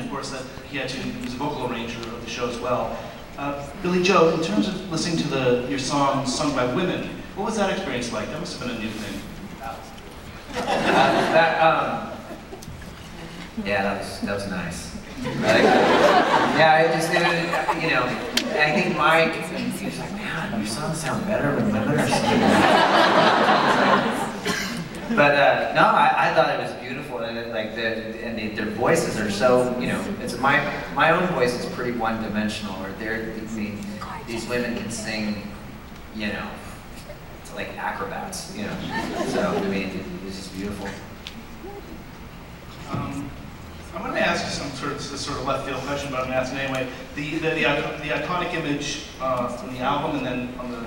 of course, that he was a vocal arranger of the show as well. Billy Joe, in terms of listening to your songs sung by women, what was that experience like? That must have been a new thing. Yeah, that was nice. Yeah, I think Mike, he was like, man, your songs sound better when women are singing. But no, I thought it was beautiful, and their voices are so, it's my own voice is pretty one-dimensional. Or these women can sing, it's like acrobats, So it was just beautiful. I'm going to ask you some sort of left field question, but I'm going to ask it anyway. The iconic image from the album and then on the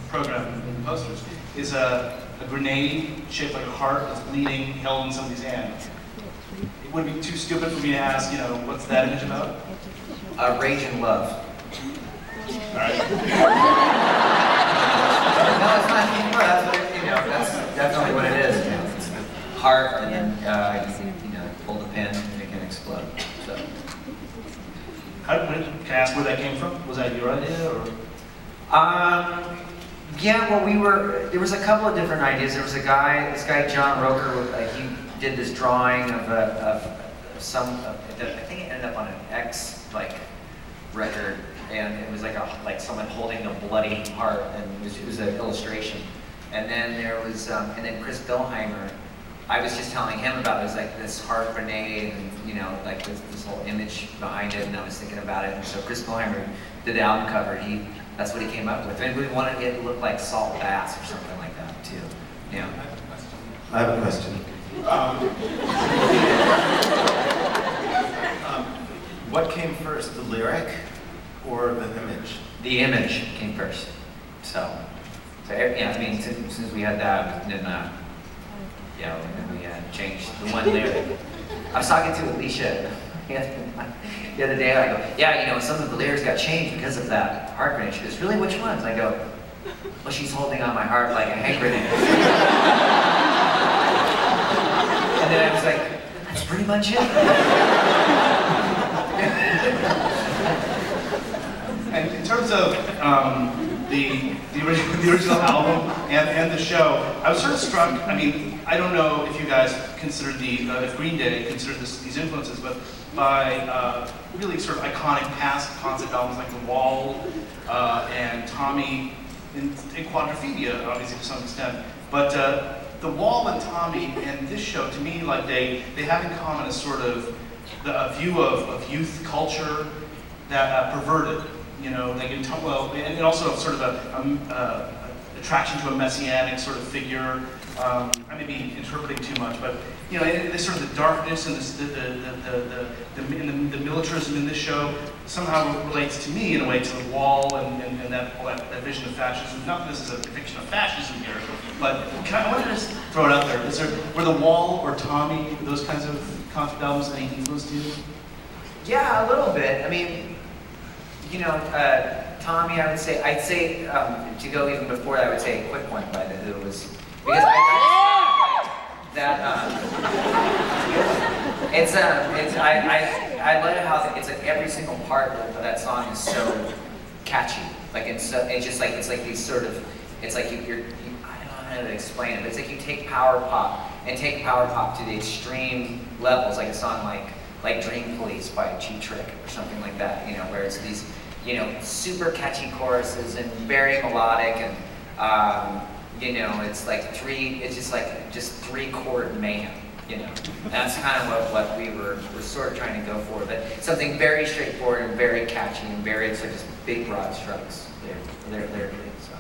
program and the posters is a grenade shaped like a heart that's bleeding, held in somebody's hand. It would be too stupid for me to ask, what's that image about? Rage and love. All right. No, it's not anymore. That's what that's definitely what it is. It's the heart, and then pull the pin and it can explode. So. Can I ask where that came from? Was that your idea, or? Yeah, well, there was a couple of different ideas. There was this guy John Roker, he did this drawing of some, I think it ended up on an X record, and it was like someone holding a bloody heart, and it was an illustration. And then there was, and then Chris Billheimer, I was just telling him about it. It was like this heart grenade, and this whole image behind it, and I was thinking about it. And so Chris Billheimer did the album cover. That's what he came up with. And we wanted it to look like salt baths or something like that too. Yeah. I have a question. What came first, the lyric or the image? The image came first. So yeah, I mean, since we had that, then and we had changed the one lyric. I was talking to Alicia the other day. I go, yeah, some of the lyrics got changed because of that heart grenade. She goes, really, which ones? I go, well, she's holding on my heart like a hand grenade. And then I was like, that's pretty much it. And in terms of the original album and the show, I was sort of struck. I mean, I don't know if you guys considered if Green Day considered these influences, but by really sort of iconic past concept albums like The Wall and Tommy and Quadrophenia, obviously to some extent. But The Wall and Tommy and this show, to me, they have in common a sort of a view of youth culture that perverted. They can tell well, and also sort of a attraction to a messianic sort of figure. I may be interpreting too much, but this sort of the darkness and the militarism in this show somehow relates to me in a way to The Wall and that vision of fascism. Not that this is a depiction of fascism here, but I want to just throw it out there. Were The Wall or Tommy, those kinds of concept albums, any influence to you? Yeah, a little bit. I mean, Tommy, I'd say to go even before that, I would say a quick one by The Who was, because I love how it's like every single part of that song is so catchy. It's like these sort of, it's like I don't know how to explain it, but it's like you take power pop to the extreme levels, like a song like Dream Police by Cheap Trick or something like that, where it's these, super catchy choruses and very melodic, and it's just three chord mayhem, That's kind of what we were sort of trying to go for, but something very straightforward and very catchy and very just big broad strokes there, so.